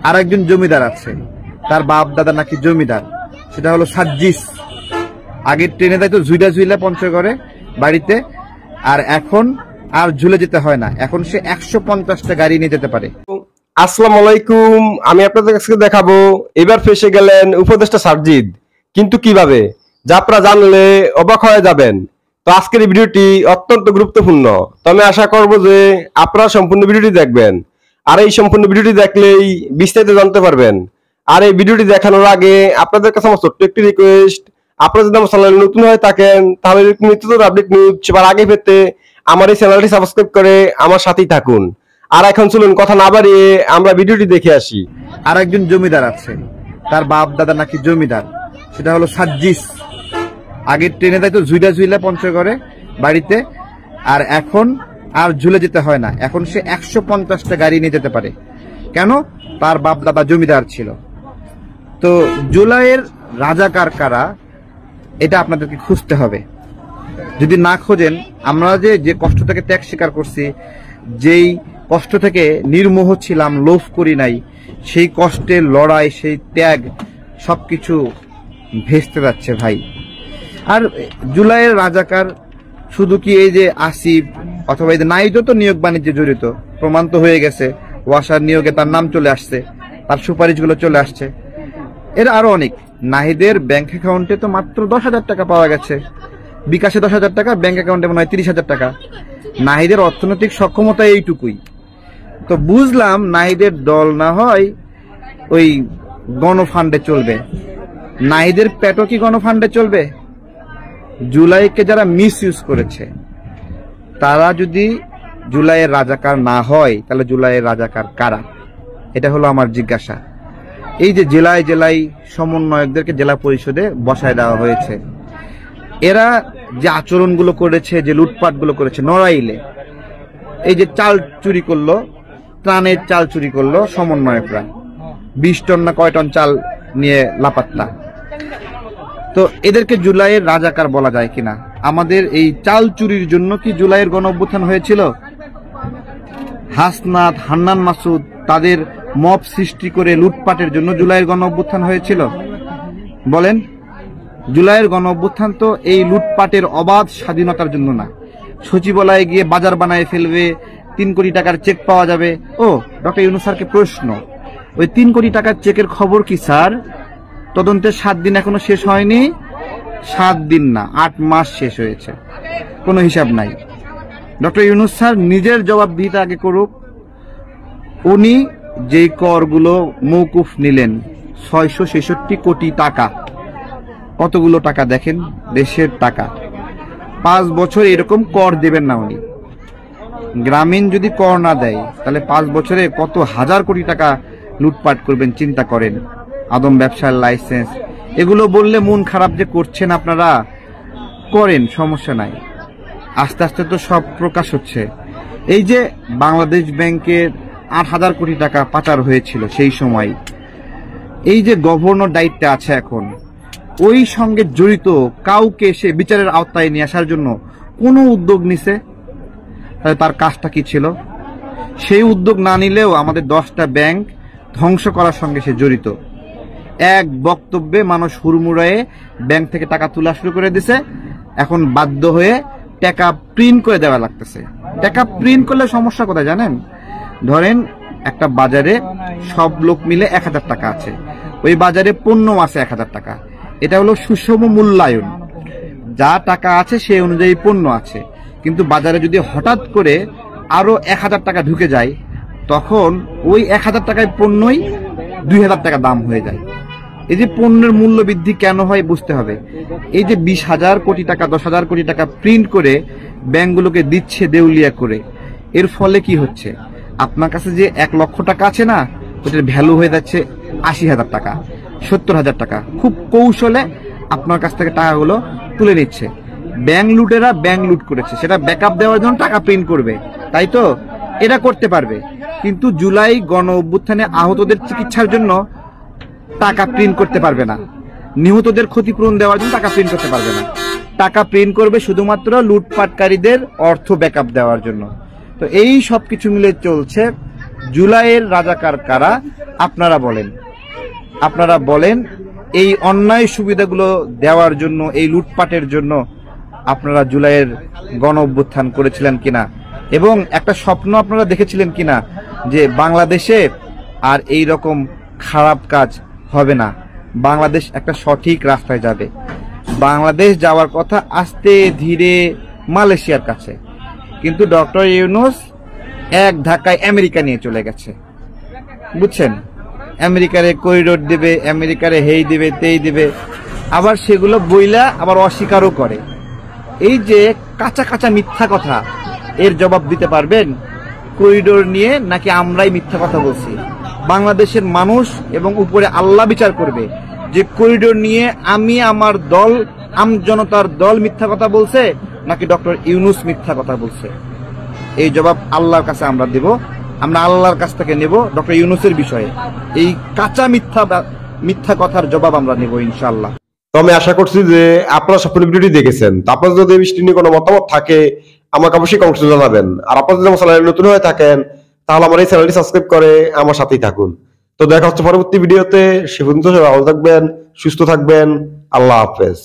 আর একজন জমিদার আছে, তার বাপ দাদা নাকি জমিদার, সেটা হলো সাজ্জিস। আগে ট্রেনে যাইতো ঝুইলা ঝুইলা পঞ্চগড়ে বাড়িতে, আর এখন আর ঝুলে যেতে হয় না, এখন সে 150টা গাড়ি নিয়ে যেতে পারে। আসসালামু আলাইকুম, আমি আপনাদের কাছে দেখাবো এবার ফেসে গেলেন উপদেষ্টা সাজ্জিদ, কিন্তু কিভাবে, যা আপনারা জানলে অবাক হয়ে যাবেন। তো আজকের এই ভিডিওটি অত্যন্ত গুরুত্বপূর্ণ, তো আমি আশা করবো যে আপনারা সম্পূর্ণ ভিডিওটি দেখবেন, আর এই সম্পূর্ণ ভিডিওটি দেখলেই বিস্তারিত জানতে পারবেন। আর এই ভিডিওটি দেখানোর আগে আপনাদের কাছে আমার ছোট্ট একটি রিকোয়েস্ট, আপনারা যদি আমার চ্যানেলে নতুন হয়ে থাকেন তাহলে নিত্য আপডেট নিউজ সবার আগে পেতে আমার এই চ্যানেলটি সাবস্ক্রাইব করে আমার সাথেই থাকুন। আর এখন চলুন কথা না বাড়িয়ে আমরা ভিডিওটি দেখে আসি। আর একজন জমিদার আছে, তার বাপ দাদা নাকি জমিদার, সেটা হলো সাজ্জিস। আগে ট্রেনে যাইতো ঝুইলা ঝুইলা পঞ্চগড়ে বাড়িতে, আর এখন আর ঝুলে যেতে হয় না, এখন সে 150টা গাড়ি নিয়ে যেতে পারে। কেন? তার বাপ দাদা জমিদার ছিল। তো জুলাইয়ের রাজাকার কারা, এটা আপনাদেরকে খুঁজতে হবে। যদি না খোঁজেন, আমরা যে কষ্ট থেকে ত্যাগ স্বীকার করছি, যেই কষ্ট থেকে নির্মোহ ছিলাম, লোভ করি নাই, সেই কষ্টের লড়াই, সেই ত্যাগ সবকিছু ভেস্তে যাচ্ছে ভাই। আর জুলাইয়ের রাজাকার শুধু কি এই যে আসিফ অথবা এই যে নাইদও তো নিয়োগ বাণিজ্যে জড়িত, প্রমাণ তো হয়ে গেছে, ওয়াসার নিয়োগে তার নাম চলে আসছে, তার সুপারিশগুলো চলে আসছে। এর আরো অনেক। নাহিদের ব্যাংক অ্যাকাউন্টে তো মাত্র 10,000 টাকা পাওয়া গেছে, বিকাশে 10,000 টাকা, ব্যাংক অ্যাকাউন্টে মনে হয় 30,000 টাকা। নাহিদের অর্থনৈতিক সক্ষমতা এইটুকুই। তো বুঝলাম নাহিদের দল না হয় ওই গণফান্ডে চলবে, নাহিদের পেটও কি গণফান্ডে চলবে? জুলাইকে যারা মিস ইউজ করেছে, তারা যদি জুলাইয়ের রাজাকার না হয়, তাহলে জুলাইয়ের রাজাকার কারা? এটা হলো আমার জিজ্ঞাসা। এই যে জেলায় জেলায় সমন্বয়কদেরকে জেলা পরিষদে বসায় দেওয়া হয়েছে, এরা যে আচরণগুলো করেছে, যে লুটপাটগুলো করেছে, নড়াইলে এই যে চাল চুরি করলো, ত্রাণের চাল চুরি করলো সমন্বয়করা, 20 টন না কয় টন চাল নিয়ে লাপাত্তা। তো এদেরকে জুলাইয়ের রাজাকার বলা যায় কিনা? আমাদের এই চাল চুরির জন্য কি জুলাইয়ের গণ অভ্যুত্থান হয়েছিল? হাসনাত, হান্নান মাসুদ তাদের মব সৃষ্টি করে লুটপাটের জন্য জুলাইয়ের গণ অভ্যুত্থান হয়েছিল? বলেন। জুলাইয়ের গণ অভ্যুত্থান তো এই লুটপাটের অবাধ স্বাধীনতার জন্য না। সচিবালয়ে গিয়ে বাজার বানায় ফেলবে, 3 কোটি টাকার চেক পাওয়া যাবে। ও ডক্টর ইউনূস স্যারকে প্রশ্ন, ওই 3 কোটি টাকার চেকের খবর কি স্যার? তদন্তের 7 দিন এখনো শেষ হয়নি। 7 দিন না, 8 মাস শেষ হয়েছে, কোনো হিসাব নাই। ডক্টর ইউনূস স্যার নিজের জবাবদিহিতা আগে করুক। উনি যেই করগুলো মৌকুফ নিলেন, 666 কোটি টাকা, কতগুলো টাকা দেখেন, দেশের টাকা। 5 বছর এরকম কর দেবেন না উনি। গ্রামীণ যদি কর না দেয়, তাহলে 5 বছরে কত হাজার কোটি টাকা লুটপাট করবেন চিন্তা করেন। আদম ব্যবসার লাইসেন্স, এগুলো বললে মন খারাপ যে করছেন আপনারা, করেন, সমস্যা নাই। আস্তে আস্তে তো সব প্রকাশ হচ্ছে। এই যে বাংলাদেশ ব্যাংকের 8,000 কোটি টাকা পাচার হয়েছিল সেই সময়, এই যে গভর্নর দায়িত্বে আছে এখন, ওই সঙ্গে জড়িত কাউকে সে বিচারের আওতায় নিয়ে আসার জন্য কোনো উদ্যোগ নিছে? তাহলে তার কাজটা কি ছিল? সেই উদ্যোগ না নিলেও আমাদের 10টা ব্যাংক ধ্বংস করার সঙ্গে সে জড়িত। এক বক্তব্যে মানুষ হুড়মুড়ায়ে ব্যাংক থেকে টাকা তোলা শুরু করে দিছে। এখন বাধ্য হয়ে টাকা প্রিন্ট করে দেওয়া লাগতেছে। টাকা প্রিন্ট করলে সমস্যা কোথায় জানেন? ধরেন একটা বাজারে সব লোক মিলে 1000 টাকা আছে, ওই বাজারে পণ্য আছে 1000 টাকা, এটা হলো সুষম মূল্যায়ন। যা টাকা আছে সেই অনুযায়ী পণ্য আছে, কিন্তু বাজারে যদি হঠাৎ করে আরো 1000 টাকা ঢুকে যায়, তখন ওই 1000 টাকায় পণ্যই 2000 টাকা দাম হয়ে যায়। এই যে পণ্যের মূল্য বৃদ্ধি কেন হয় বুঝতে হবে। এই যে 20,000 কোটি টাকা, 10,000 কোটি টাকা প্রিন্ট করে ব্যাংকগুলোকে দিচ্ছে দেউলিয়া করে, এর ফলে কি হচ্ছে? আপনার কাছে যে 1 লক্ষ টাকা আছে না, ওটার ভ্যালু হয়ে যাচ্ছে 80,000 টাকা, 70,000 টাকা। খুব কৌশলে আপনার কাছ থেকে টাকাগুলো তুলে নিচ্ছে। ব্যাংক লুটেরা ব্যাংক লুট করেছে, সেটা ব্যাকআপ দেওয়ার জন্য টাকা প্রিন্ট করবে, তাই তো? এটা করতে পারবে, কিন্তু জুলাই গণ অভ্যুত্থানে আহতদের চিকিৎসার জন্য টাকা প্রিন্ট করতে পারবে না, নিহতদের ক্ষতিপূরণ দেওয়ার জন্য টাকা প্রিন্ট করতে পারবে না। টাকা প্রিন্ট করবে শুধুমাত্র লুটপাটকারীদের অর্থ ব্যাকআপ দেওয়ার জন্য। তো এই সব কিছু মিলে চলছে জুলাইয়ের রাজাকার কারা আপনারা বলেন। আপনারা বলেন এই অন্যায় সুবিধাগুলো দেওয়ার জন্য, এই লুটপাটের জন্য আপনারা জুলাইয়ের গণ অভ্যুত্থান করেছিলেন কিনা, এবং একটা স্বপ্ন আপনারা দেখেছিলেন কিনা যে বাংলাদেশে আর এই রকম খারাপ কাজ হবে না, বাংলাদেশ একটা সঠিক রাস্তায় যাবে। বাংলাদেশ যাওয়ার কথা আস্তে ধীরে মালয়েশিয়ার কাছে, কিন্তু ডক্টর ইউনূস এক ধাক্কায় আমেরিকা নিয়ে চলে গেছে, বুঝছেন? আমেরিকারে করিডোর দিবে, আমেরিকারে হেই দিবে, তেই দিবে, আবার সেগুলো বইলা আবার অস্বীকারও করে। এই যে কাঁচা কাঁচা মিথ্যা কথা, এর জবাব দিতে পারবেন করিডোর নিয়ে, নাকি আমরাই মিথ্যা কথা বলছি? বাংলাদেশের মানুষ এবং উপরে আল্লাহ বিচার করবে যে করিডোর নিয়ে আমি, আমার দল, আমজনতার দল মিথ্যা কথা বলছে, নাকি ডক্টর ইউনূস মিথ্যা কথা বলছে। এই জবাব আল্লাহর কাছে আমরা দেব, আমরা আল্লাহর কাছ থেকে নেব ডক্টর ইউনূসের বিষয়ে। এই কাঁচা মিথ্যা কথার জবাব আমরা নেব ইনশাআল্লাহ। তো আমি আশা করছি যে আপনারা সম্পূর্ণ ভিডিওটি দেখেছেন। তো আপনার যদি এই বিষয়টি নিয়ে কোনো মতামত থাকে আমাকে অবশ্যই কমেন্টে জানাবেন। আর আপনারা যদি আমার চ্যানেলে নতুন হয়ে থাকেন তাহলে আমার এই চ্যানেলটি সাবস্ক্রাইব করে আমার সাথেই থাকুন। তো দেখা হচ্ছে পরবর্তী ভিডিওতে। সে পর্যন্ত সবাই ভালো থাকবেন, সুস্থ থাকবেন। আল্লাহ হাফেজ।